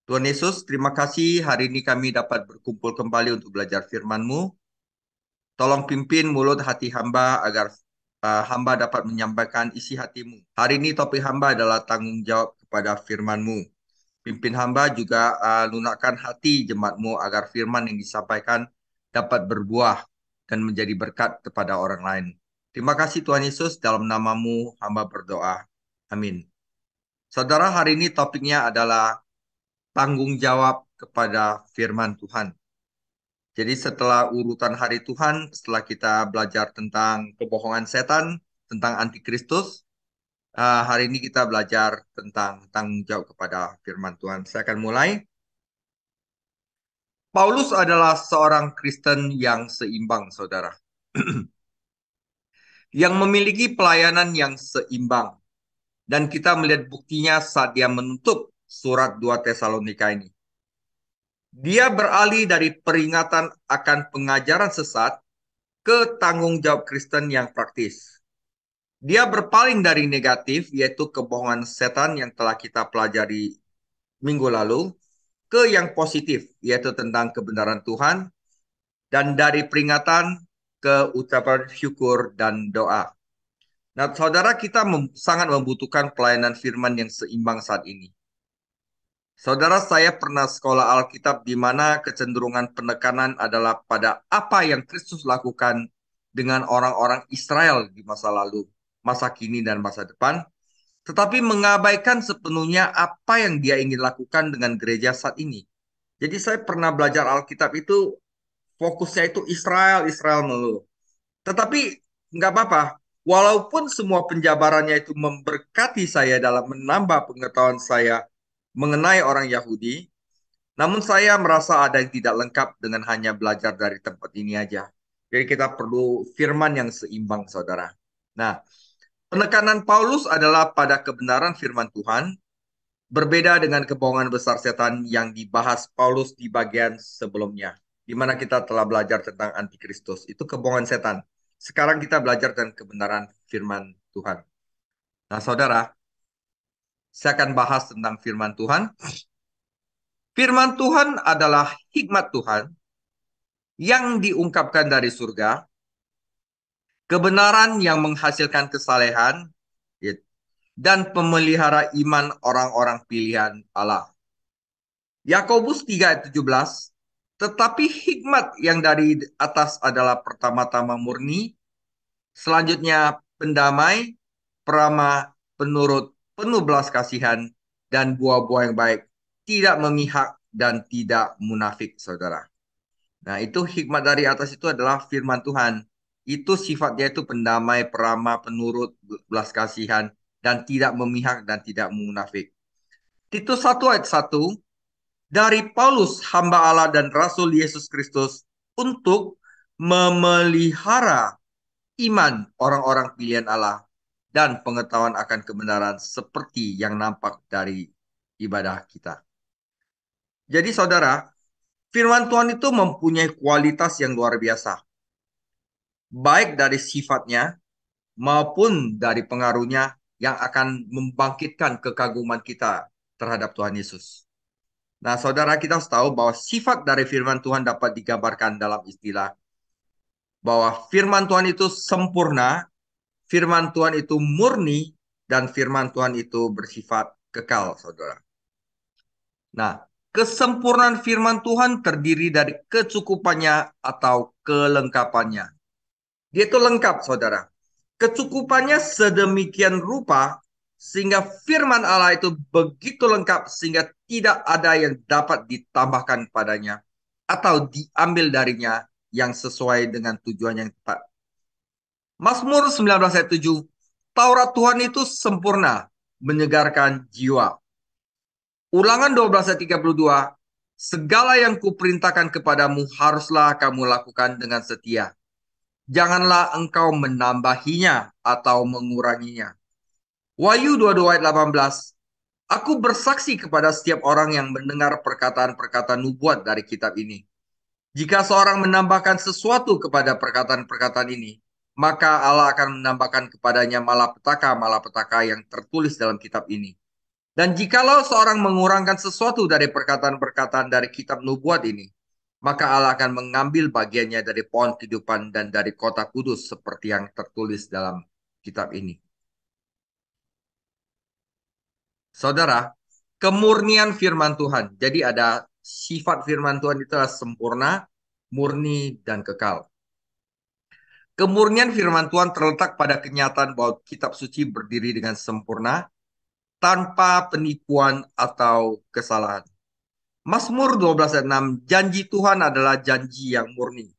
Tuhan Yesus, terima kasih hari ini kami dapat berkumpul kembali untuk belajar firman-Mu. Tolong pimpin mulut hati hamba agar hamba dapat menyampaikan isi hatimu. Hari ini topik hamba adalah tanggung jawab kepada firman-Mu. Pimpin hamba juga lunakkan hati jemaat-Mu agar firman yang disampaikan dapat berbuah dan menjadi berkat kepada orang lain. Terima kasih Tuhan Yesus, dalam nama-Mu hamba berdoa. Amin. Saudara, hari ini topiknya adalah tanggung jawab kepada firman Tuhan. Jadi setelah urutan hari Tuhan, setelah kita belajar tentang kebohongan setan, tentang antikristus, hari ini kita belajar tentang tanggung jawab kepada firman Tuhan. Saya akan mulai. Paulus adalah seorang Kristen yang seimbang, saudara. Yang memiliki pelayanan yang seimbang. Dan kita melihat buktinya saat dia menutup surat 2 Tesalonika ini. Dia beralih dari peringatan akan pengajaran sesat ke tanggung jawab Kristen yang praktis. Dia berpaling dari negatif, yaitu kebohongan setan yang telah kita pelajari minggu lalu, ke yang positif, yaitu tentang kebenaran Tuhan, dan dari peringatan ke ucapan syukur dan doa. Nah, saudara, kita sangat membutuhkan pelayanan firman yang seimbang saat ini. Saudara, saya pernah sekolah Alkitab di mana kecenderungan penekanan adalah pada apa yang Kristus lakukan dengan orang-orang Israel di masa lalu, masa kini, dan masa depan, tetapi mengabaikan sepenuhnya apa yang dia ingin lakukan dengan gereja saat ini. Jadi saya pernah belajar Alkitab itu fokusnya itu Israel, Israel melulu. Tetapi nggak apa-apa, walaupun semua penjabarannya itu memberkati saya dalam menambah pengetahuan saya mengenai orang Yahudi, namun saya merasa ada yang tidak lengkap dengan hanya belajar dari tempat ini aja. Jadi kita perlu firman yang seimbang, saudara. Nah, penekanan Paulus adalah pada kebenaran firman Tuhan, berbeda dengan kebohongan besar setan yang dibahas Paulus di bagian sebelumnya, di mana kita telah belajar tentang antikristus. Itu kebohongan setan. Sekarang kita belajar tentang kebenaran firman Tuhan. Nah, saudara, saya akan bahas tentang firman Tuhan. Firman Tuhan adalah hikmat Tuhan yang diungkapkan dari surga, kebenaran yang menghasilkan kesalehan, dan pemelihara iman orang-orang pilihan Allah. Yakobus 3 ayat 17, tetapi hikmat yang dari atas adalah pertama-tama murni, selanjutnya pendamai, peramah, penurut, penuh belas kasihan, dan buah-buah yang baik, tidak memihak dan tidak munafik, saudara. Nah, itu hikmat dari atas itu adalah firman Tuhan. Itu sifatnya itu pendamai, peramah, penurut, belas kasihan, dan tidak memihak dan tidak munafik. Titus 1 ayat 1, dari Paulus, hamba Allah dan Rasul Yesus Kristus, untuk memelihara iman orang-orang pilihan Allah dan pengetahuan akan kebenaran seperti yang nampak dari ibadah kita. Jadi saudara, firman Tuhan itu mempunyai kualitas yang luar biasa. Baik dari sifatnya maupun dari pengaruhnya yang akan membangkitkan kekaguman kita terhadap Tuhan Yesus. Nah, saudara, kita harus tahu bahwa sifat dari firman Tuhan dapat digambarkan dalam istilah bahwa firman Tuhan itu sempurna, firman Tuhan itu murni, dan firman Tuhan itu bersifat kekal, saudara. Nah, kesempurnaan firman Tuhan terdiri dari kecukupannya atau kelengkapannya. Dia itu lengkap, saudara. Kecukupannya sedemikian rupa sehingga firman Allah itu begitu lengkap sehingga tidak ada yang dapat ditambahkan padanya atau diambil darinya yang sesuai dengan tujuan yang tepat. Mazmur 19 ayat 7, Taurat Tuhan itu sempurna, menyegarkan jiwa. Ulangan 12 ayat 32, segala yang kuperintahkan kepadamu haruslah kamu lakukan dengan setia. Janganlah engkau menambahinya atau menguranginya. Wahyu 22 ayat 18, aku bersaksi kepada setiap orang yang mendengar perkataan-perkataan nubuat dari kitab ini. Jika seorang menambahkan sesuatu kepada perkataan-perkataan ini, maka Allah akan menambahkan kepadanya malapetaka-malapetaka yang tertulis dalam kitab ini. Dan jikalau seorang mengurangkan sesuatu dari perkataan-perkataan dari kitab nubuat ini, maka Allah akan mengambil bagiannya dari pohon kehidupan dan dari kota kudus seperti yang tertulis dalam kitab ini. Saudara, kemurnian firman Tuhan. Jadi ada sifat firman Tuhan itu adalah sempurna, murni, dan kekal. Kemurnian firman Tuhan terletak pada kenyataan bahwa kitab suci berdiri dengan sempurna, tanpa penipuan atau kesalahan. Mazmur 12 ayat 6, janji Tuhan adalah janji yang murni.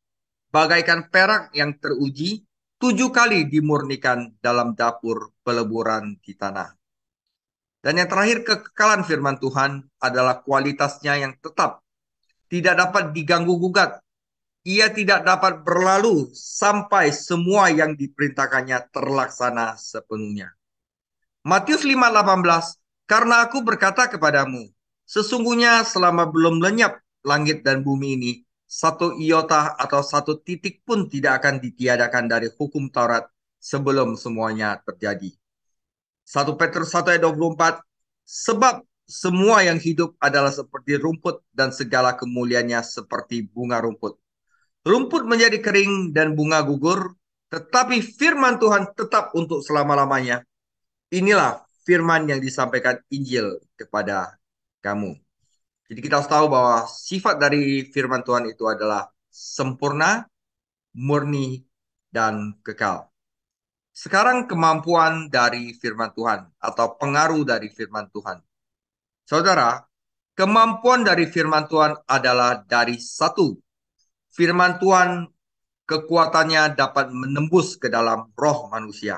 Bagaikan perak yang teruji, 7 kali dimurnikan dalam dapur peleburan di tanah. Dan yang terakhir, kekekalan firman Tuhan adalah kualitasnya yang tetap. Tidak dapat diganggu-gugat. Ia tidak dapat berlalu sampai semua yang diperintahkannya terlaksana sepenuhnya. Matius 5:18, karena aku berkata kepadamu, sesungguhnya selama belum lenyap langit dan bumi ini, satu iota atau satu titik pun tidak akan ditiadakan dari hukum Taurat sebelum semuanya terjadi. 1 Petrus 1 ayat 24, sebab semua yang hidup adalah seperti rumput dan segala kemuliaannya seperti bunga rumput. Rumput menjadi kering dan bunga gugur, tetapi firman Tuhan tetap untuk selama-lamanya. Inilah firman yang disampaikan Injil kepada kamu. Jadi kita harus tahu bahwa sifat dari firman Tuhan itu adalah sempurna, murni, dan kekal. Sekarang kemampuan dari firman Tuhan atau pengaruh dari firman Tuhan. Saudara, kemampuan dari firman Tuhan adalah dari satu. Firman Tuhan kekuatannya dapat menembus ke dalam roh manusia.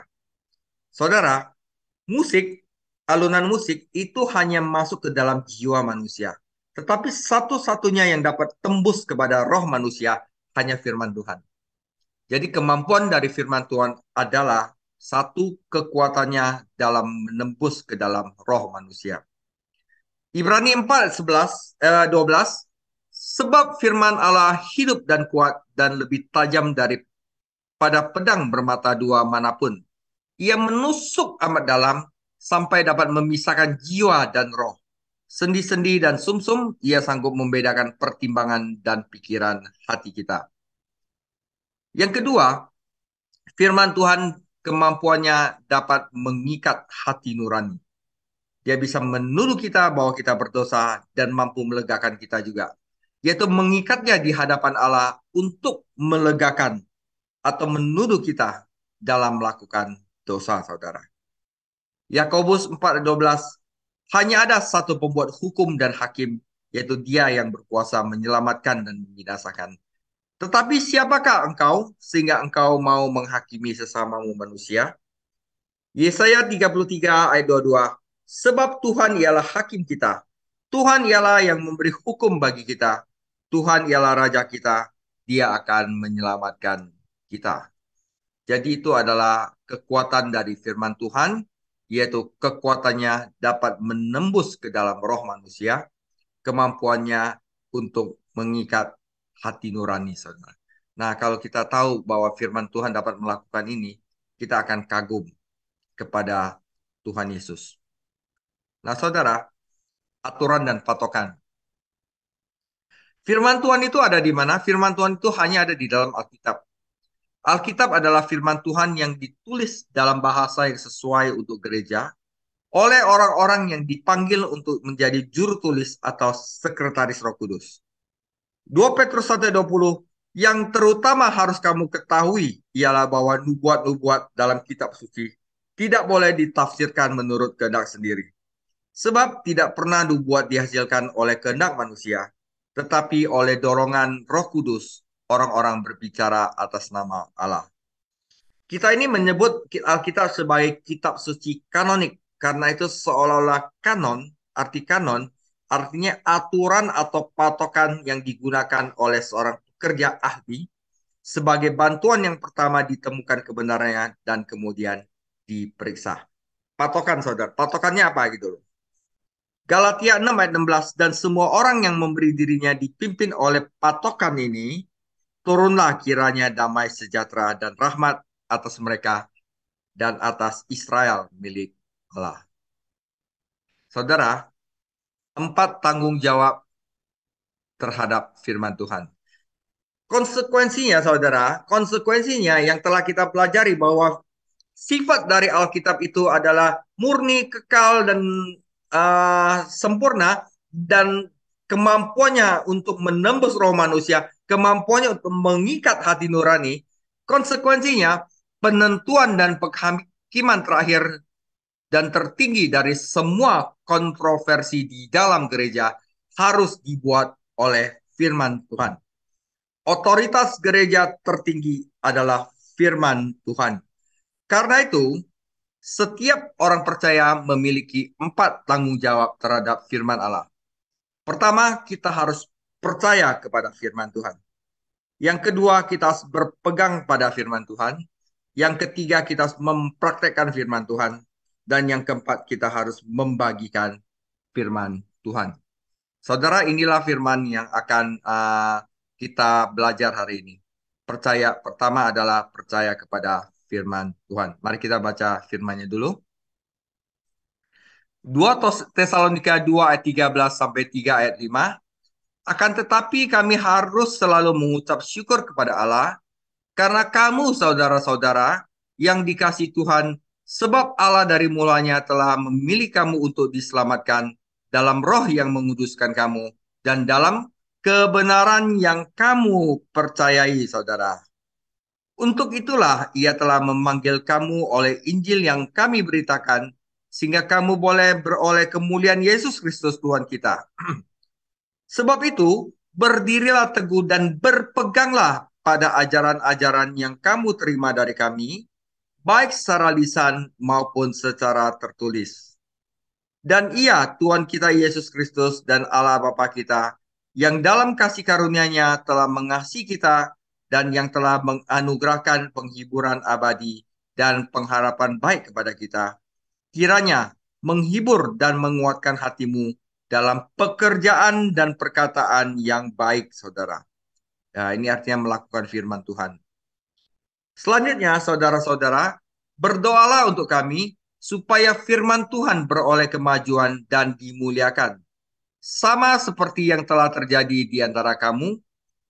Saudara, musik, alunan musik itu hanya masuk ke dalam jiwa manusia. Tetapi satu-satunya yang dapat tembus kepada roh manusia hanya firman Tuhan. Jadi kemampuan dari firman Tuhan adalah satu kekuatannya dalam menembus ke dalam roh manusia. Ibrani 4:12, sebab firman Allah hidup dan kuat dan lebih tajam daripada pedang bermata dua manapun. Ia menusuk amat dalam sampai dapat memisahkan jiwa dan roh. Sendi-sendi dan sumsum, ia sanggup membedakan pertimbangan dan pikiran hati kita. Yang kedua, firman Tuhan kemampuannya dapat mengikat hati nurani. Dia bisa menuduh kita bahwa kita berdosa dan mampu melegakan kita juga. Yaitu mengikatnya di hadapan Allah untuk melegakan atau menuduh kita dalam melakukan dosa, saudara. Yakobus 4:12, hanya ada satu pembuat hukum dan hakim, yaitu Dia yang berkuasa menyelamatkan dan membinasakan. Tetapi siapakah engkau sehingga engkau mau menghakimi sesamamu manusia? Yesaya 33 ayat 22. Sebab Tuhan ialah hakim kita. Tuhan ialah yang memberi hukum bagi kita. Tuhan ialah raja kita. Dia akan menyelamatkan kita. Jadi itu adalah kekuatan dari firman Tuhan, yaitu kekuatannya dapat menembus ke dalam roh manusia, kemampuannya untuk mengikat hati nurani, saudara. Nah, kalau kita tahu bahwa firman Tuhan dapat melakukan ini, kita akan kagum kepada Tuhan Yesus. Nah, saudara, aturan dan patokan. Firman Tuhan itu ada di mana? Firman Tuhan itu hanya ada di dalam Alkitab. Alkitab adalah firman Tuhan yang ditulis dalam bahasa yang sesuai untuk gereja oleh orang-orang yang dipanggil untuk menjadi juru tulis atau sekretaris Roh Kudus. 2 Petrus 1:20, yang terutama harus kamu ketahui ialah bahwa nubuat-nubuat dalam kitab suci tidak boleh ditafsirkan menurut kehendak sendiri. Sebab tidak pernah nubuat dihasilkan oleh kehendak manusia, tetapi oleh dorongan Roh Kudus, orang-orang berbicara atas nama Allah. Kita ini menyebut Alkitab sebagai kitab suci kanonik, karena itu seolah-olah kanon, arti kanon, artinya aturan atau patokan yang digunakan oleh seorang pekerja ahli sebagai bantuan yang pertama ditemukan kebenarannya dan kemudian diperiksa. Patokan, saudara. Patokannya apa gitu loh. Galatia 6 ayat 16, dan semua orang yang memberi dirinya dipimpin oleh patokan ini, turunlah kiranya damai sejahtera dan rahmat atas mereka dan atas Israel milik Allah. Saudara, 4 tanggung jawab terhadap firman Tuhan. Konsekuensinya, saudara, konsekuensinya yang telah kita pelajari bahwa sifat dari Alkitab itu adalah murni, kekal, dan sempurna, dan kemampuannya untuk menembus roh manusia, kemampuannya untuk mengikat hati nurani. Konsekuensinya, penentuan dan penghakiman terakhir dan tertinggi dari semua kontroversi di dalam gereja harus dibuat oleh firman Tuhan. Otoritas gereja tertinggi adalah firman Tuhan. Karena itu, setiap orang percaya memiliki 4 tanggung jawab terhadap firman Allah. Pertama, kita harus percaya kepada firman Tuhan. Yang kedua, kita harus berpegang pada firman Tuhan. Yang ketiga, kita harus mempraktekkan firman Tuhan. Dan yang keempat, kita harus membagikan firman Tuhan. Saudara, inilah firman yang akan kita belajar hari ini. Pertama adalah percaya kepada firman Tuhan. Mari kita baca firman-Nya dulu. 2 Tesalonika 2 ayat 13 sampai 3 ayat 5. Akan tetapi kami harus selalu mengucap syukur kepada Allah karena kamu saudara-saudara yang dikasihi Tuhan, sebab Allah dari mulanya telah memilih kamu untuk diselamatkan dalam roh yang menguduskan kamu dan dalam kebenaran yang kamu percayai, saudara. Untuk itulah ia telah memanggil kamu oleh Injil yang kami beritakan, sehingga kamu boleh beroleh kemuliaan Yesus Kristus Tuhan kita. Sebab itu, berdirilah teguh dan berpeganglah pada ajaran-ajaran yang kamu terima dari kami, baik secara lisan maupun secara tertulis. Dan ia, Tuhan kita Yesus Kristus dan Allah Bapa kita, yang dalam kasih karunia-Nya telah mengasihi kita dan yang telah menganugerahkan penghiburan abadi dan pengharapan baik kepada kita, kiranya menghibur dan menguatkan hatimu dalam pekerjaan dan perkataan yang baik, saudara. Nah, ini artinya melakukan firman Tuhan. Selanjutnya, saudara-saudara, berdoalah untuk kami supaya firman Tuhan beroleh kemajuan dan dimuliakan, sama seperti yang telah terjadi di antara kamu,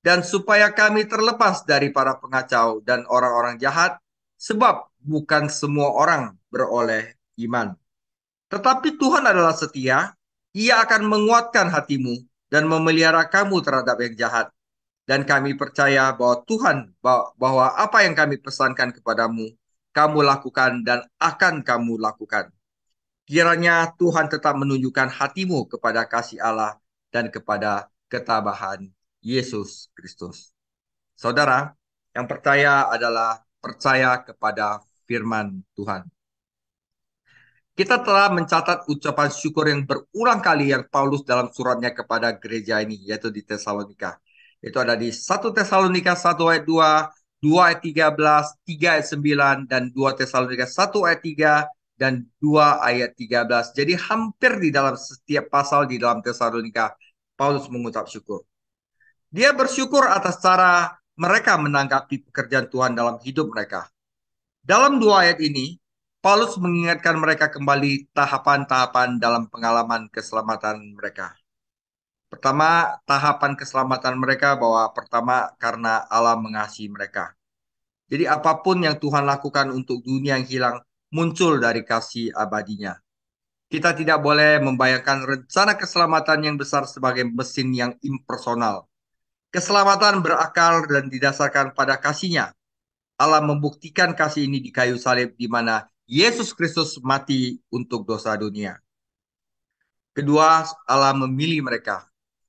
dan supaya kami terlepas dari para pengacau dan orang-orang jahat, sebab bukan semua orang beroleh iman. Tetapi Tuhan adalah setia, Ia akan menguatkan hatimu dan memelihara kamu terhadap yang jahat. Dan kami percaya bahwa Tuhan, bahwa apa yang kami pesankan kepadamu, kamu lakukan dan akan kamu lakukan. Kiranya Tuhan tetap menunjukkan hatimu kepada kasih Allah dan kepada ketabahan Yesus Kristus. Saudara, yang percaya adalah percaya kepada firman Tuhan. Kita telah mencatat ucapan syukur yang berulang kali yang Paulus dalam suratnya kepada gereja ini, yaitu di Tesalonika. Itu ada di 1 Tesalonika 1 ayat 2, 2 ayat 13, 3 ayat 9, dan 2 Tesalonika 1 ayat 3, dan 2 ayat 13. Jadi hampir di dalam setiap pasal di dalam Tesalonika, Paulus mengucap syukur. Dia bersyukur atas cara mereka menanggapi pekerjaan Tuhan dalam hidup mereka. Dalam 2 ayat ini, Paulus mengingatkan mereka kembali tahapan-tahapan dalam pengalaman keselamatan mereka. Pertama, tahapan keselamatan mereka bahwa pertama karena Allah mengasihi mereka. Jadi apapun yang Tuhan lakukan untuk dunia yang hilang muncul dari kasih abadinya. Kita tidak boleh membayangkan rencana keselamatan yang besar sebagai mesin yang impersonal. Keselamatan berakar dan didasarkan pada kasih-Nya. Allah membuktikan kasih ini di kayu salib di mana Yesus Kristus mati untuk dosa dunia. Kedua, Allah memilih mereka.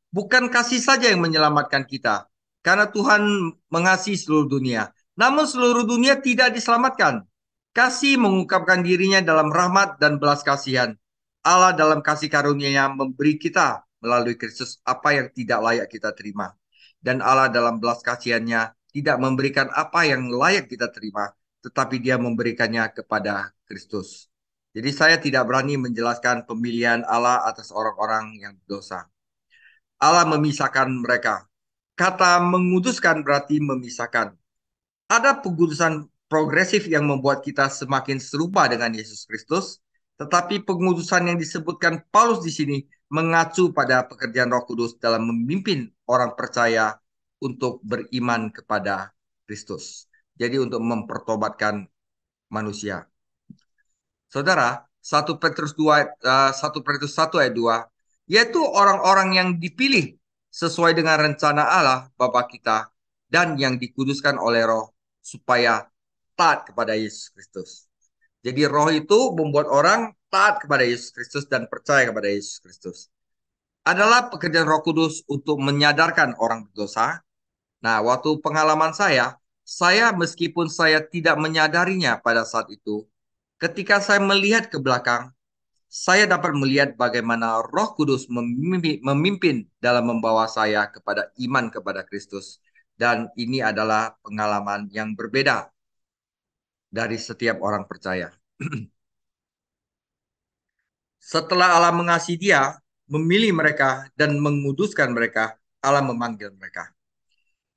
Bukan kasih saja yang menyelamatkan kita, karena Tuhan mengasihi seluruh dunia. Namun seluruh dunia tidak diselamatkan. Kasih mengungkapkan dirinya dalam rahmat dan belas kasihan. Allah dalam kasih karunia-Nya memberi kita melalui Kristus apa yang tidak layak kita terima. Dan Allah dalam belas kasihan-Nya tidak memberikan apa yang layak kita terima, tetapi Dia memberikannya kepada Kristus. Jadi saya tidak berani menjelaskan pemilihan Allah atas orang-orang yang berdosa. Allah memisahkan mereka. Kata menguduskan berarti memisahkan. Ada pengudusan progresif yang membuat kita semakin serupa dengan Yesus Kristus, Tetapi pengudusan yang disebutkan Paulus di sini mengacu pada pekerjaan Roh Kudus dalam memimpin orang percaya untuk beriman kepada Kristus. Jadi untuk mempertobatkan manusia. Saudara, 1 Petrus 1 ayat 2, yaitu orang-orang yang dipilih sesuai dengan rencana Allah Bapa kita dan yang dikuduskan oleh Roh supaya taat kepada Yesus Kristus. Jadi Roh itu membuat orang taat kepada Yesus Kristus dan percaya kepada Yesus Kristus. Adalah pekerjaan Roh Kudus untuk menyadarkan orang berdosa. Nah, waktu pengalaman saya meskipun saya tidak menyadarinya pada saat itu, ketika saya melihat ke belakang, saya dapat melihat bagaimana Roh Kudus memimpin dalam membawa saya kepada iman kepada Kristus. Dan ini adalah pengalaman yang berbeda dari setiap orang percaya. Setelah Allah mengasihi dia, memilih mereka, dan menguduskan mereka, Allah memanggil mereka.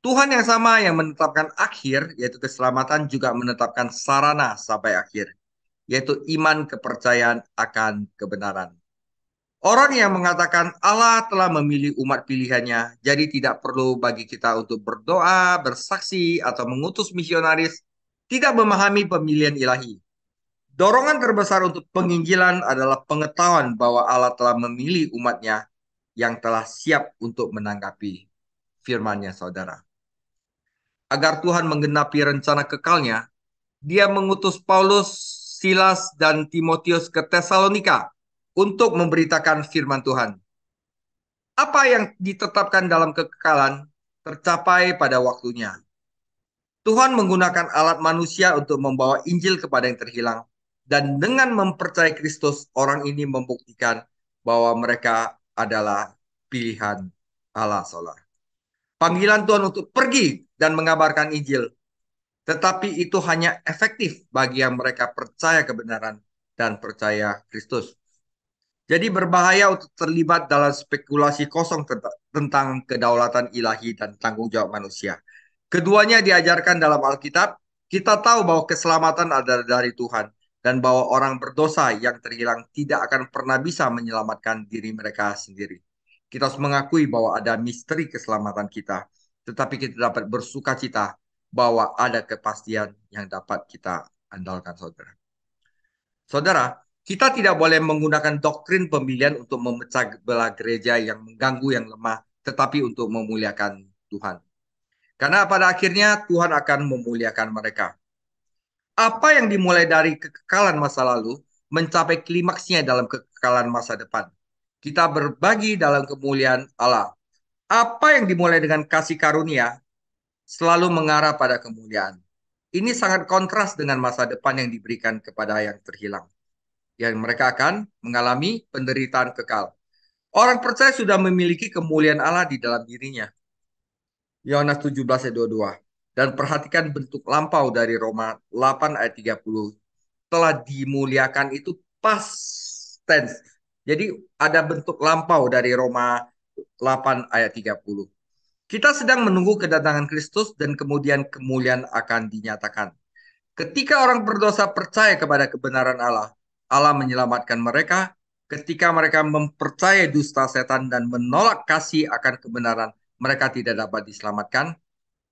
Tuhan yang sama yang menetapkan akhir, yaitu keselamatan, juga menetapkan sarana sampai akhir, yaitu iman kepercayaan akan kebenaran. Orang yang mengatakan Allah telah memilih umat pilihannya, jadi tidak perlu bagi kita untuk berdoa, bersaksi, atau mengutus misionaris, tidak memahami pemilihan ilahi. Dorongan terbesar untuk penginjilan adalah pengetahuan bahwa Allah telah memilih umatnya yang telah siap untuk menanggapi firman-Nya, saudara. Agar Tuhan menggenapi rencana kekalnya, dia mengutus Paulus, Silas, dan Timotius ke Tesalonika untuk memberitakan firman Tuhan. Apa yang ditetapkan dalam kekekalan tercapai pada waktunya. Tuhan menggunakan alat manusia untuk membawa Injil kepada yang terhilang. Dan dengan mempercayai Kristus, orang ini membuktikan bahwa mereka adalah pilihan Allah, saudara. Panggilan Tuhan untuk pergi dan mengabarkan Injil. Tetapi itu hanya efektif bagi yang mereka percaya kebenaran dan percaya Kristus. Jadi berbahaya untuk terlibat dalam spekulasi kosong tentang kedaulatan ilahi dan tanggung jawab manusia. Keduanya diajarkan dalam Alkitab. Kita tahu bahwa keselamatan adalah dari Tuhan dan bahwa orang berdosa yang terhilang tidak akan pernah bisa menyelamatkan diri mereka sendiri. Kita harus mengakui bahwa ada misteri keselamatan kita, tetapi kita dapat bersuka cita bahwa ada kepastian yang dapat kita andalkan, saudara. Saudara, kita tidak boleh menggunakan doktrin pemilihan untuk memecah belah gereja yang mengganggu yang lemah, tetapi untuk memuliakan Tuhan. Karena pada akhirnya Tuhan akan memuliakan mereka. Apa yang dimulai dari kekekalan masa lalu mencapai klimaksnya dalam kekekalan masa depan. Kita berbagi dalam kemuliaan Allah. Apa yang dimulai dengan kasih karunia selalu mengarah pada kemuliaan. Ini sangat kontras dengan masa depan yang diberikan kepada yang terhilang. Yang mereka akan mengalami penderitaan kekal. Orang percaya sudah memiliki kemuliaan Allah di dalam dirinya. Yohanes 17 ayat 22. Dan perhatikan bentuk lampau dari Roma 8 ayat 30. Telah dimuliakan itu past tense. Jadi ada bentuk lampau dari Roma 8 ayat 30. Kita sedang menunggu kedatangan Kristus dan kemudian kemuliaan akan dinyatakan. Ketika orang berdosa percaya kepada kebenaran Allah, Allah menyelamatkan mereka. Ketika mereka mempercayai dusta setan dan menolak kasih akan kebenaran, mereka tidak dapat diselamatkan.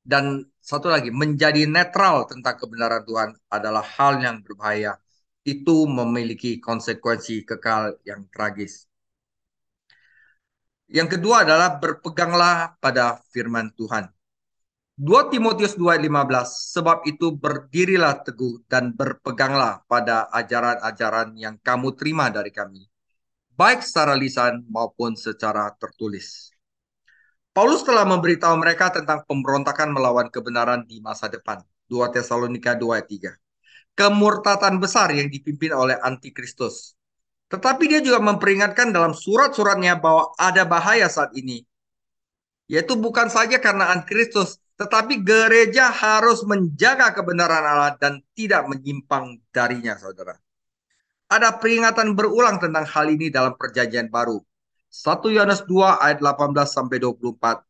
Dan satu lagi, menjadi netral tentang kebenaran Tuhan adalah hal yang berbahaya. Itu memiliki konsekuensi kekal yang tragis. Yang kedua adalah berpeganglah pada firman Tuhan. 2 Timotius 2 ayat 15, sebab itu berdirilah teguh dan berpeganglah pada ajaran-ajaran yang kamu terima dari kami, baik secara lisan maupun secara tertulis. Paulus telah memberitahu mereka tentang pemberontakan melawan kebenaran di masa depan. 2 Tesalonika 2 ayat 3. Kemurtatan besar yang dipimpin oleh antikristus. Tetapi dia juga memperingatkan dalam surat-suratnya bahwa ada bahaya saat ini. Yaitu bukan saja karena antikristus, tetapi gereja harus menjaga kebenaran Allah dan tidak menyimpang darinya, saudara. Ada peringatan berulang tentang hal ini dalam perjanjian baru. 1 Yohanes 2 ayat 18 sampai 24.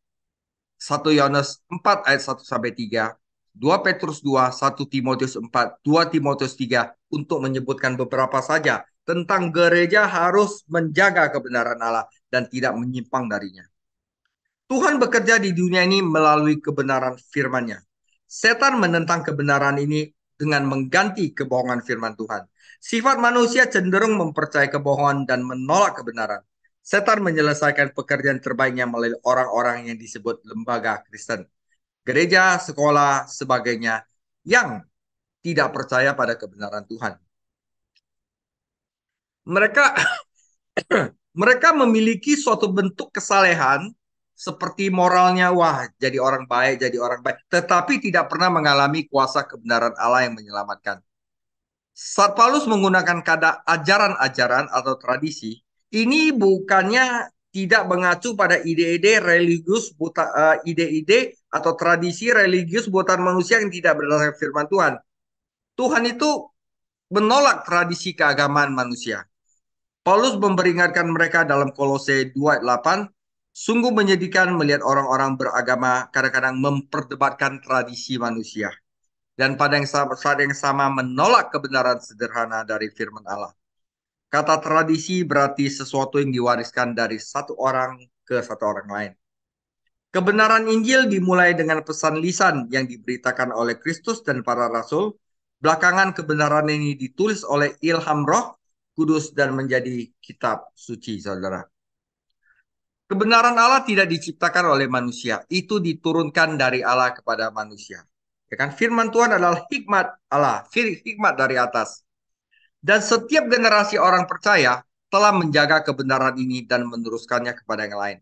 1 Yohanes 4 ayat 1 sampai 3. 2 Petrus 2, 1 Timotius 4, 2 Timotius 3 untuk menyebutkan beberapa saja tentang gereja harus menjaga kebenaran Allah dan tidak menyimpang darinya. Tuhan bekerja di dunia ini melalui kebenaran firman-Nya. Setan menentang kebenaran ini dengan mengganti kebohongan firman Tuhan. Sifat manusia cenderung mempercayai kebohongan dan menolak kebenaran. Setan menyelesaikan pekerjaan terbaiknya melalui orang-orang yang disebut lembaga Kristen, gereja, sekolah, sebagainya, yang tidak percaya pada kebenaran Tuhan. Mereka mereka memiliki suatu bentuk kesalehan seperti moralnya, wah, jadi orang baik, jadi orang baik, tetapi tidak pernah mengalami kuasa kebenaran Allah yang menyelamatkan. Saat Paulus menggunakan kata ajaran-ajaran atau tradisi, ini bukannya tidak mengacu pada ide-ide religius ide-ide atau tradisi religius buatan manusia yang tidak berdasarkan firman Tuhan. Tuhan itu menolak tradisi keagamaan manusia. Paulus memperingatkan mereka dalam Kolose 2:8, sungguh menyedihkan melihat orang-orang beragama kadang-kadang memperdebatkan tradisi manusia dan pada saat yang sama menolak kebenaran sederhana dari firman Allah. Kata tradisi berarti sesuatu yang diwariskan dari satu orang ke satu orang lain. Kebenaran Injil dimulai dengan pesan lisan yang diberitakan oleh Kristus dan para rasul. Belakangan kebenaran ini ditulis oleh ilham Roh Kudus dan menjadi kitab suci, saudara. Kebenaran Allah tidak diciptakan oleh manusia, itu diturunkan dari Allah kepada manusia. Ya kan? Firman Tuhan adalah hikmat Allah, hikmat dari atas. Dan setiap generasi orang percaya telah menjaga kebenaran ini dan meneruskannya kepada yang lain.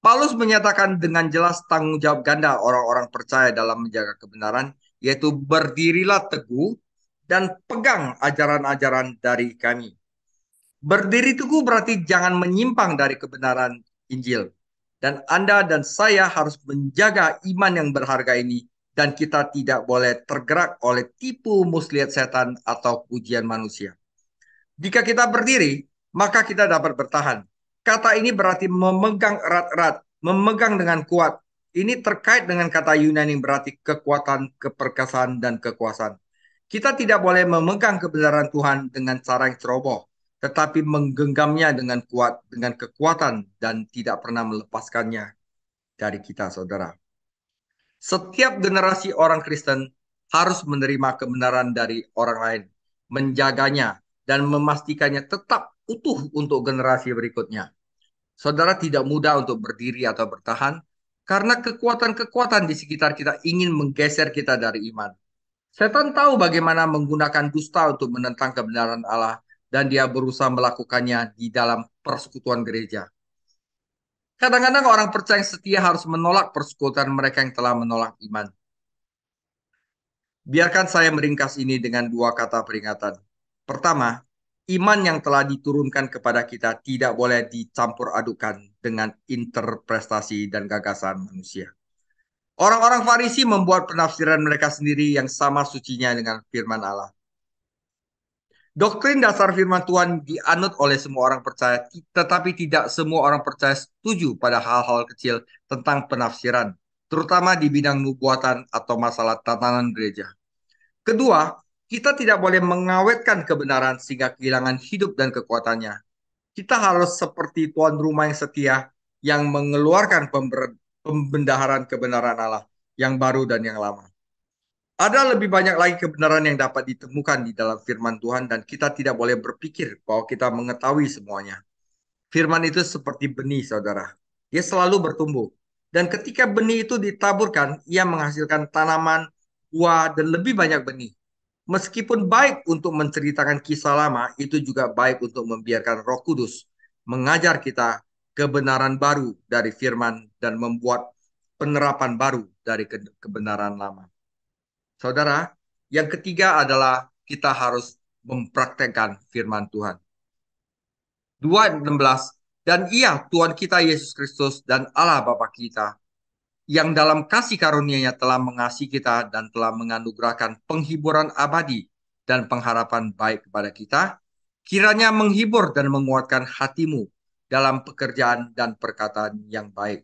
Paulus menyatakan dengan jelas tanggung jawab ganda orang-orang percaya dalam menjaga kebenaran, yaitu berdirilah teguh dan pegang ajaran-ajaran dari kami. Berdiri teguh berarti jangan menyimpang dari kebenaran Injil. Dan Anda dan saya harus menjaga iman yang berharga ini dan kita tidak boleh tergerak oleh tipu muslihat setan atau pujian manusia. Jika kita berdiri, maka kita dapat bertahan. Kata ini berarti memegang erat-erat, memegang dengan kuat. Ini terkait dengan kata Yunani yang berarti kekuatan, keperkasaan, dan kekuasaan. Kita tidak boleh memegang kebenaran Tuhan dengan cara yang ceroboh, tetapi menggenggamnya dengan kuat, dengan kekuatan, dan tidak pernah melepaskannya dari kita, saudara. Setiap generasi orang Kristen harus menerima kebenaran dari orang lain, menjaganya, dan memastikannya tetap utuh untuk generasi berikutnya. Saudara, tidak mudah untuk berdiri atau bertahan karena kekuatan-kekuatan di sekitar kita ingin menggeser kita dari iman. Setan tahu bagaimana menggunakan dusta untuk menentang kebenaran Allah dan dia berusaha melakukannya di dalam persekutuan gereja. Kadang-kadang orang percaya yang setia harus menolak persekutuan mereka yang telah menolak iman. Biarkan saya meringkas ini dengan dua kata peringatan. Pertama, iman yang telah diturunkan kepada kita tidak boleh dicampur adukan dengan interpretasi dan gagasan manusia. Orang-orang Farisi membuat penafsiran mereka sendiri yang sama sucinya dengan firman Allah. Doktrin dasar firman Tuhan dianut oleh semua orang percaya, tetapi tidak semua orang percaya setuju pada hal-hal kecil tentang penafsiran, terutama di bidang nubuatan atau masalah tatanan gereja. Kedua, kita tidak boleh mengawetkan kebenaran sehingga kehilangan hidup dan kekuatannya. Kita harus seperti tuan rumah yang setia yang mengeluarkan pembendaharaan kebenaran Allah yang baru dan yang lama. Ada lebih banyak lagi kebenaran yang dapat ditemukan di dalam firman Tuhan dan kita tidak boleh berpikir bahwa kita mengetahui semuanya. Firman itu seperti benih, saudara. Dia selalu bertumbuh. Dan ketika benih itu ditaburkan, ia menghasilkan tanaman, buah, dan lebih banyak benih. Meskipun baik untuk menceritakan kisah lama, itu juga baik untuk membiarkan Roh Kudus mengajar kita kebenaran baru dari firman dan membuat penerapan baru dari kebenaran lama. Saudara, yang ketiga adalah kita harus mempraktekkan firman Tuhan. 2:16, dan ia Tuhan kita Yesus Kristus dan Allah Bapa kita yang dalam kasih karunia-Nya telah mengasihi kita dan telah menganugerahkan penghiburan abadi dan pengharapan baik kepada kita, kiranya menghibur dan menguatkan hatimu dalam pekerjaan dan perkataan yang baik.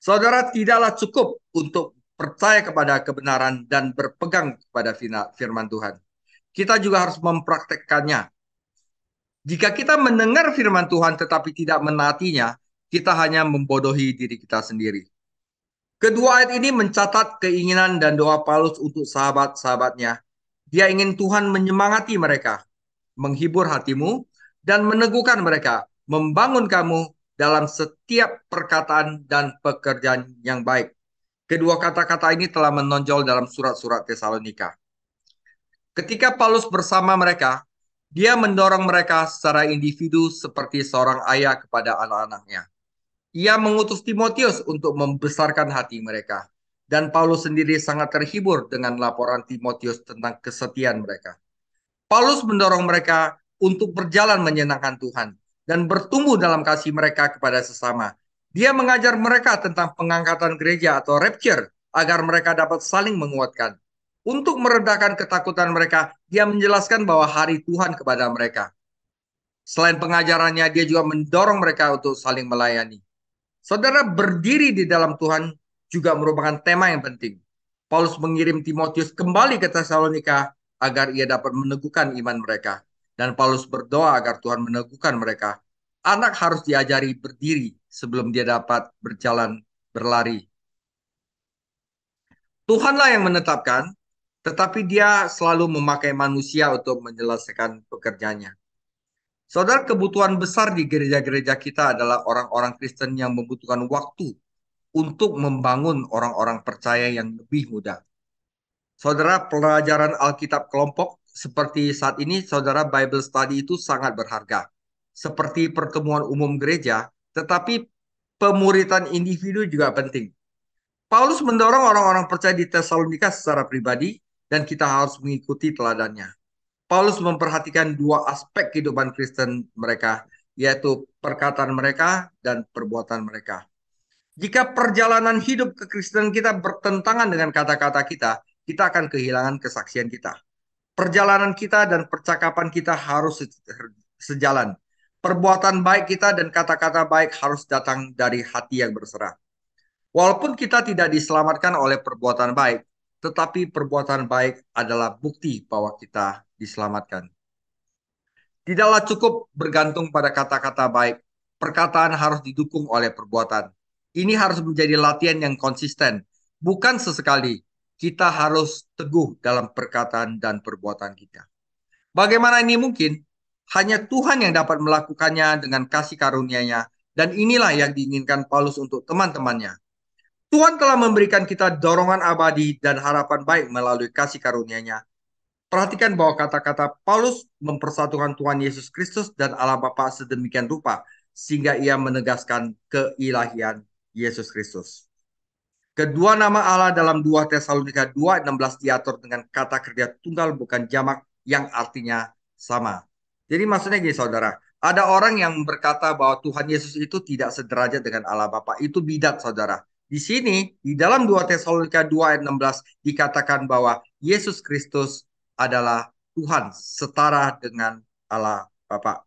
Saudara, tidaklah cukup untuk percaya kepada kebenaran dan berpegang kepada firman Tuhan. Kita juga harus mempraktekkannya. Jika kita mendengar firman Tuhan tetapi tidak menaatinya, kita hanya membodohi diri kita sendiri. Kedua ayat ini mencatat keinginan dan doa Paulus untuk sahabat-sahabatnya. Dia ingin Tuhan menyemangati mereka, menghibur hatimu, dan meneguhkan mereka, membangun kamu dalam setiap perkataan dan pekerjaan yang baik. Kedua kata-kata ini telah menonjol dalam surat-surat Tesalonika. Ketika Paulus bersama mereka, dia mendorong mereka secara individu seperti seorang ayah kepada anak-anaknya. Ia mengutus Timotius untuk membesarkan hati mereka. Dan Paulus sendiri sangat terhibur dengan laporan Timotius tentang kesetiaan mereka. Paulus mendorong mereka untuk berjalan menyenangkan Tuhan dan bertumbuh dalam kasih mereka kepada sesama. Dia mengajar mereka tentang pengangkatan gereja atau rapture agar mereka dapat saling menguatkan. Untuk meredakan ketakutan mereka, dia menjelaskan bahwa hari Tuhan kepada mereka. Selain pengajarannya, dia juga mendorong mereka untuk saling melayani. Saudara, berdiri di dalam Tuhan juga merupakan tema yang penting. Paulus mengirim Timotius kembali ke Tesalonika agar ia dapat meneguhkan iman mereka. Dan Paulus berdoa agar Tuhan meneguhkan mereka. Anak harus diajari berdiri sebelum dia dapat berjalan, berlari. Tuhanlah yang menetapkan, tetapi dia selalu memakai manusia untuk menyelesaikan pekerjaannya. Saudara, kebutuhan besar di gereja-gereja kita adalah orang-orang Kristen yang membutuhkan waktu untuk membangun orang-orang percaya yang lebih muda. Saudara, pelajaran Alkitab kelompok seperti saat ini, saudara, Bible study itu sangat berharga. Seperti pertemuan umum gereja, tetapi pemuritan individu juga penting. Paulus mendorong orang-orang percaya di Tesalonika secara pribadi dan kita harus mengikuti teladannya. Paulus memperhatikan dua aspek kehidupan Kristen mereka, yaitu perkataan mereka dan perbuatan mereka. Jika perjalanan hidup kekristenan kita bertentangan dengan kata-kata kita, kita akan kehilangan kesaksian kita. Perjalanan kita dan percakapan kita harus sejalan. Perbuatan baik kita dan kata-kata baik harus datang dari hati yang berserah. Walaupun kita tidak diselamatkan oleh perbuatan baik, tetapi perbuatan baik adalah bukti bahwa kita diselamatkan. Tidaklah cukup bergantung pada kata-kata baik. Perkataan harus didukung oleh perbuatan. Ini harus menjadi latihan yang konsisten. Bukan sesekali. Kita harus teguh dalam perkataan dan perbuatan kita. Bagaimana ini mungkin? Hanya Tuhan yang dapat melakukannya dengan kasih karunia-Nya. Dan inilah yang diinginkan Paulus untuk teman-temannya. Tuhan telah memberikan kita dorongan abadi dan harapan baik melalui kasih karunia-Nya. Perhatikan bahwa kata-kata Paulus mempersatukan Tuhan Yesus Kristus dan Allah Bapa sedemikian rupa sehingga ia menegaskan keilahian Yesus Kristus. Kedua nama Allah dalam 2 Tesalonika 2:16 diatur dengan kata kerja tunggal bukan jamak yang artinya sama. Jadi maksudnya gini saudara, ada orang yang berkata bahwa Tuhan Yesus itu tidak sederajat dengan Allah Bapa. Itu bidat saudara. Di sini, di dalam 2 Tesalonika 2:16 dikatakan bahwa Yesus Kristus adalah Tuhan setara dengan Allah Bapa.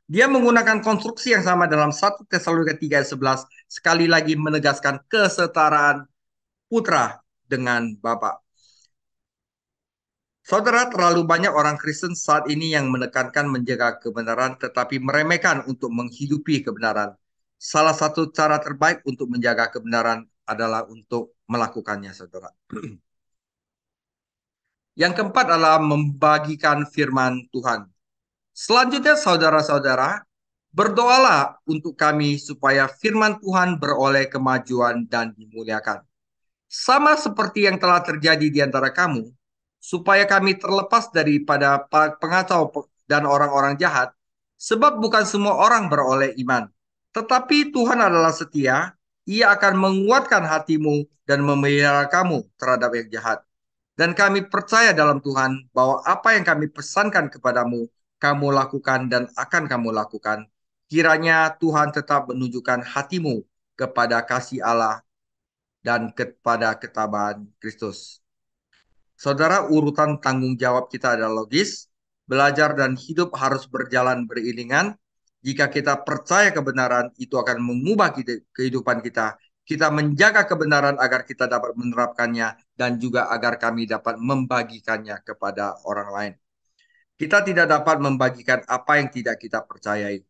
Dia menggunakan konstruksi yang sama dalam 1 Tesalonika 3:11 sekali lagi menegaskan kesetaraan putra dengan Bapa. Saudara, terlalu banyak orang Kristen saat ini yang menekankan menjaga kebenaran tetapi meremehkan untuk menghidupi kebenaran. Salah satu cara terbaik untuk menjaga kebenaran adalah untuk melakukannya, saudara. Yang keempat adalah membagikan firman Tuhan. Selanjutnya, saudara-saudara, berdoalah untuk kami supaya firman Tuhan beroleh kemajuan dan dimuliakan. Sama seperti yang telah terjadi di antara kamu, supaya kami terlepas daripada pengacau dan orang-orang jahat, sebab bukan semua orang beroleh iman. Tetapi Tuhan adalah setia, ia akan menguatkan hatimu dan memelihara kamu terhadap yang jahat. Dan kami percaya dalam Tuhan bahwa apa yang kami pesankan kepadamu, kamu lakukan dan akan kamu lakukan. Kiranya Tuhan tetap menunjukkan hatimu kepada kasih Allah dan kepada ketabahan Kristus. Saudara, urutan tanggung jawab kita adalah logis. Belajar dan hidup harus berjalan beriringan. Jika kita percaya kebenaran, itu akan mengubah kehidupan kita. Kita menjaga kebenaran agar kita dapat menerapkannya dan juga agar kami dapat membagikannya kepada orang lain. Kita tidak dapat membagikan apa yang tidak kita percayai,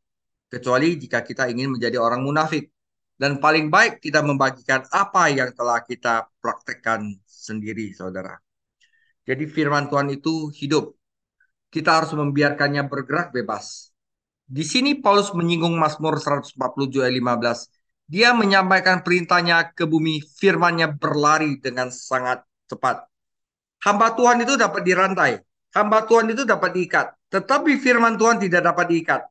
kecuali jika kita ingin menjadi orang munafik. Dan paling baik kita membagikan apa yang telah kita praktekkan sendiri, saudara. Jadi firman Tuhan itu hidup. Kita harus membiarkannya bergerak bebas. Di sini Paulus menyinggung Mazmur 147 ayat 15. Dia menyampaikan perintahnya ke bumi, firman-Nya berlari dengan sangat cepat. Hamba Tuhan itu dapat dirantai, hamba Tuhan itu dapat diikat, tetapi firman Tuhan tidak dapat diikat.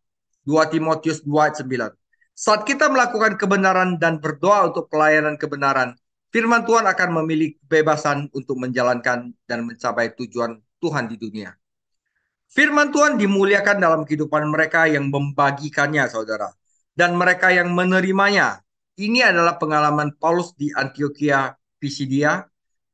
2 Timotius 2 ayat 9. Saat kita melakukan kebenaran dan berdoa untuk pelayanan kebenaran, firman Tuhan akan memiliki kebebasan untuk menjalankan dan mencapai tujuan Tuhan di dunia. Firman Tuhan dimuliakan dalam kehidupan mereka yang membagikannya, saudara. Dan mereka yang menerimanya. Ini adalah pengalaman Paulus di Antioquia, Pisidia.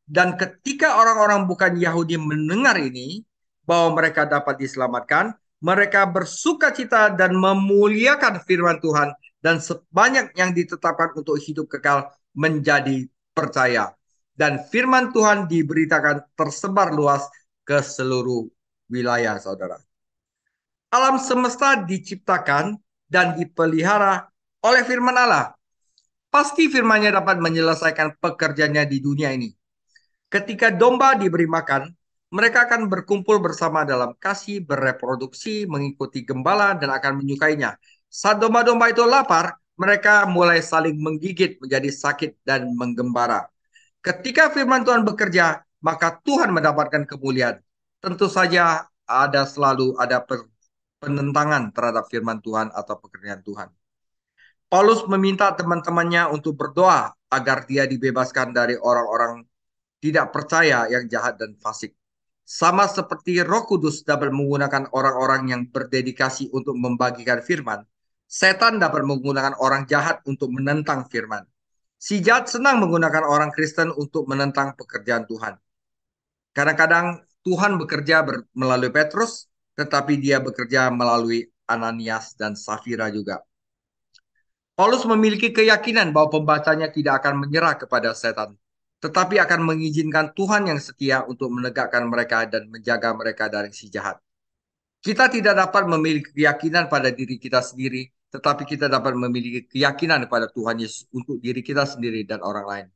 Dan ketika orang-orang bukan Yahudi mendengar ini, bahwa mereka dapat diselamatkan, mereka bersuka cita dan memuliakan firman Tuhan. Dan sebanyak yang ditetapkan untuk hidup kekal menjadi percaya. Dan firman Tuhan diberitakan tersebar luas ke seluruh wilayah, saudara. Alam semesta diciptakan dan dipelihara oleh firman Allah. Pasti firman-Nya dapat menyelesaikan pekerjaannya di dunia ini. Ketika domba diberi makan, mereka akan berkumpul bersama dalam kasih, bereproduksi, mengikuti gembala, dan akan menyukainya. Saat domba-domba itu lapar, mereka mulai saling menggigit, menjadi sakit, dan menggembara. Ketika firman Tuhan bekerja, maka Tuhan mendapatkan kemuliaan. Tentu saja selalu ada penentangan terhadap firman Tuhan atau pekerjaan Tuhan. Paulus meminta teman-temannya untuk berdoa agar dia dibebaskan dari orang-orang tidak percaya yang jahat dan fasik. Sama seperti Roh Kudus dapat menggunakan orang-orang yang berdedikasi untuk membagikan firman, setan dapat menggunakan orang jahat untuk menentang firman. Si jahat senang menggunakan orang Kristen untuk menentang pekerjaan Tuhan. Kadang-kadang Tuhan bekerja melalui Petrus, tetapi dia bekerja melalui Ananias dan Safira juga. Paulus memiliki keyakinan bahwa pembacanya tidak akan menyerah kepada setan, tetapi akan mengizinkan Tuhan yang setia untuk menegakkan mereka dan menjaga mereka dari si jahat. Kita tidak dapat memiliki keyakinan pada diri kita sendiri, tetapi kita dapat memiliki keyakinan pada Tuhan Yesus untuk diri kita sendiri dan orang lain.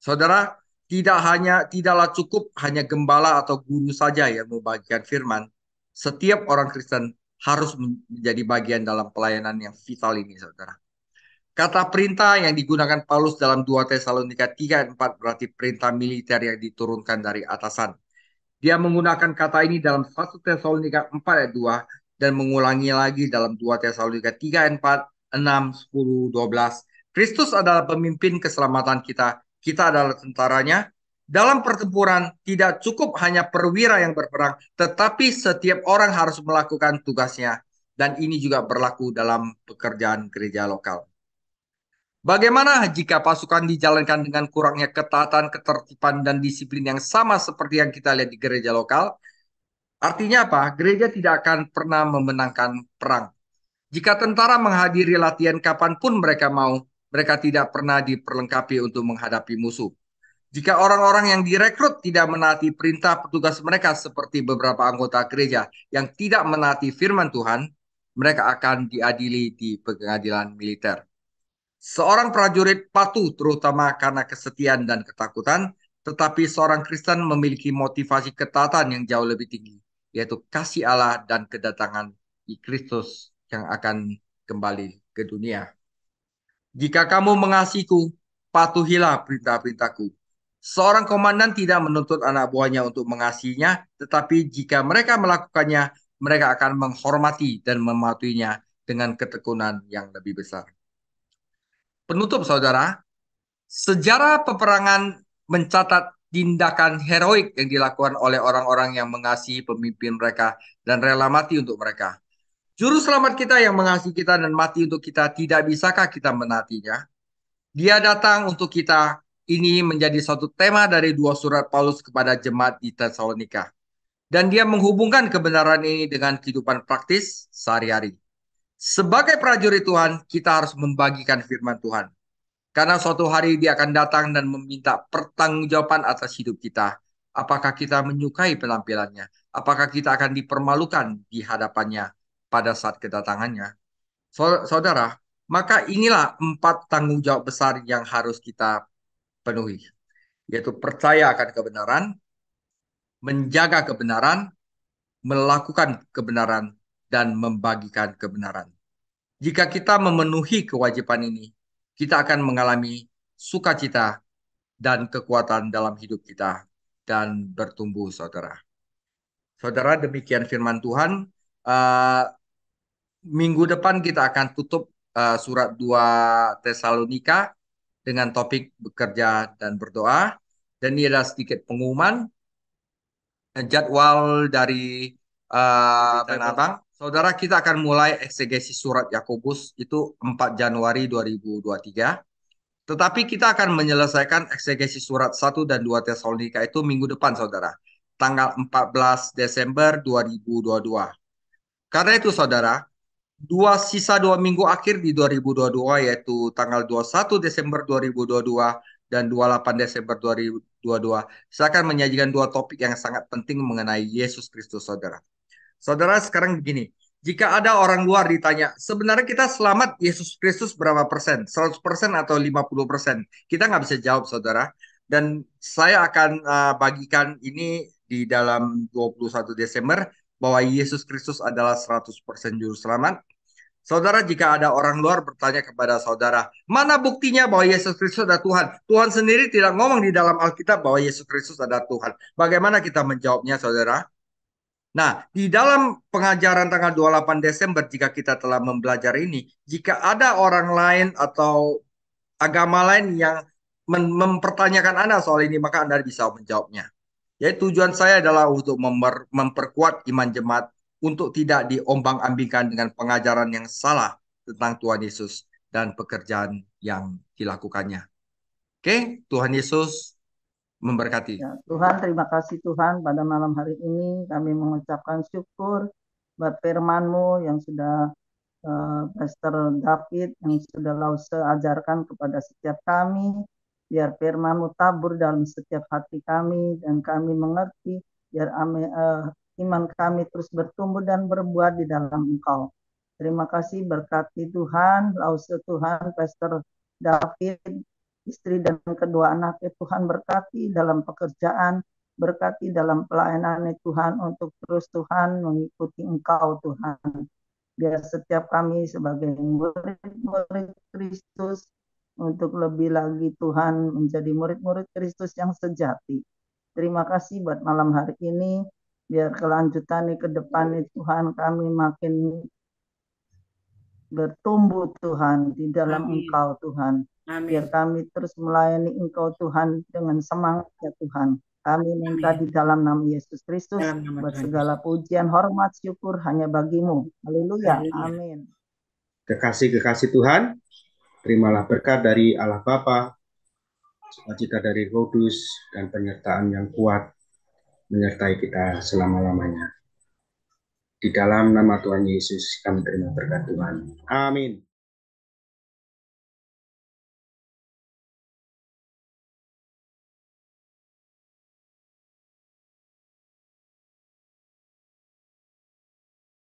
Saudara, tidaklah cukup hanya gembala atau guru saja yang membagikan firman. Setiap orang Kristen harus menjadi bagian dalam pelayanan yang vital ini, saudara. Kata perintah yang digunakan Paulus dalam 2 Tesalonika 3 ayat 4 berarti perintah militer yang diturunkan dari atasan. Dia menggunakan kata ini dalam 1 Tesalonika 4 ayat 2 dan mengulangi lagi dalam 2 Tesalonika 3 ayat 4, 6, 10, 12. Kristus adalah pemimpin keselamatan kita. Kita adalah tentaranya. Dalam pertempuran tidak cukup hanya perwira yang berperang, tetapi setiap orang harus melakukan tugasnya. Dan ini juga berlaku dalam pekerjaan gereja lokal. Bagaimana jika pasukan dijalankan dengan kurangnya ketaatan, ketertiban, dan disiplin yang sama seperti yang kita lihat di gereja lokal? Artinya apa? Gereja tidak akan pernah memenangkan perang. Jika tentara menghadiri latihan kapanpun mereka mau, mereka tidak pernah diperlengkapi untuk menghadapi musuh. Jika orang-orang yang direkrut tidak menaati perintah petugas mereka seperti beberapa anggota gereja yang tidak menaati firman Tuhan, mereka akan diadili di pengadilan militer. Seorang prajurit patuh terutama karena kesetiaan dan ketakutan, tetapi seorang Kristen memiliki motivasi ketaatan yang jauh lebih tinggi, yaitu kasih Allah dan kedatangan di Kristus yang akan kembali ke dunia. Jika kamu mengasihiku, patuhilah perintah-perintahku. Seorang komandan tidak menuntut anak buahnya untuk mengasihinya, tetapi jika mereka melakukannya, mereka akan menghormati dan mematuhinya dengan ketekunan yang lebih besar. Penutup, saudara, sejarah peperangan mencatat tindakan heroik yang dilakukan oleh orang-orang yang mengasihi pemimpin mereka dan rela mati untuk mereka. Juru selamat kita yang mengasihi kita dan mati untuk kita, tidak bisakah kita menaatinya? Dia datang untuk kita. Ini menjadi suatu tema dari 2 surat Paulus kepada jemaat di Tesalonika. Dan dia menghubungkan kebenaran ini dengan kehidupan praktis sehari-hari. Sebagai prajurit Tuhan, kita harus membagikan firman Tuhan. Karena suatu hari dia akan datang dan meminta pertanggungjawaban atas hidup kita. Apakah kita menyukai penampilannya? Apakah kita akan dipermalukan di hadapannya pada saat kedatangannya? Saudara, maka inilah 4 tanggung jawab besar yang harus kita penuhi, yaitu percaya akan kebenaran, menjaga kebenaran, melakukan kebenaran, dan membagikan kebenaran. Jika kita memenuhi kewajiban ini, kita akan mengalami sukacita dan kekuatan dalam hidup kita dan bertumbuh, saudara. Saudara, demikian firman Tuhan. Uh, Minggu depan kita akan tutup surat 2 Tesalonika dengan topik bekerja dan berdoa. Dan ini adalah sedikit pengumuman jadwal dari Tanah Abang. Saudara, kita akan mulai eksegesis surat Yakobus itu 4 Januari 2023. Tetapi kita akan menyelesaikan eksegesis surat 1 dan 2 Tesalonika itu minggu depan, saudara. Tanggal 14 Desember 2022. Karena itu, saudara, sisa 2 minggu akhir di 2022, yaitu tanggal 21 Desember 2022 dan 28 Desember 2022, saya akan menyajikan 2 topik yang sangat penting mengenai Yesus Kristus, saudara. Saudara, sekarang begini, jika ada orang luar ditanya, sebenarnya kita selamat Yesus Kristus berapa persen? 100% atau 50%? Kita nggak bisa jawab, saudara. Dan saya akan bagikan ini di dalam 21 Desember, bahwa Yesus Kristus adalah 100% juru selamat. Saudara, jika ada orang luar bertanya kepada saudara, mana buktinya bahwa Yesus Kristus adalah Tuhan? Tuhan sendiri tidak ngomong di dalam Alkitab bahwa Yesus Kristus adalah Tuhan. Bagaimana kita menjawabnya, saudara? Nah, di dalam pengajaran tanggal 28 Desember, jika kita telah mempelajari ini, jika ada orang lain atau agama lain yang mempertanyakan Anda soal ini, maka Anda bisa menjawabnya. Jadi tujuan saya adalah untuk memperkuat iman jemaat untuk tidak diombang-ambingkan dengan pengajaran yang salah tentang Tuhan Yesus dan pekerjaan yang dilakukannya. Oke, Tuhan Yesus memberkati. Ya, Tuhan, terima kasih Tuhan, pada malam hari ini kami mengucapkan syukur buat firman-Mu yang sudah Pastor David yang sudah Lause ajarkan kepada setiap kami, biar firman-Mu tabur dalam setiap hati kami dan kami mengerti, biar iman kami terus bertumbuh dan berbuah di dalam Engkau. Terima kasih, berkati Tuhan, Lause Tuhan, Pastor David, istri dan kedua anaknya, Tuhan berkati dalam pekerjaan, berkati dalam pelayanan Tuhan, untuk terus Tuhan mengikuti Engkau Tuhan. Biar setiap kami sebagai murid-murid Kristus untuk lebih lagi Tuhan menjadi murid-murid Kristus yang sejati. Terima kasih buat malam hari ini. Biar kelanjutannya ke depan Tuhan kami makin bertumbuh Tuhan di dalam Amin. Engkau Tuhan. Amin. Biar kami terus melayani Engkau Tuhan dengan semangat ya Tuhan. Kami minta di dalam nama Yesus Kristus, buat segala pujian, hormat, syukur hanya bagimu. Haleluya. Amin. Kekasih-kekasih Tuhan, terimalah berkat dari Allah Bapa, sukacita dari Roh Kudus, dan penyertaan yang kuat menyertai kita selama-lamanya. Di dalam nama Tuhan Yesus kami terima berkat Tuhan. Amin.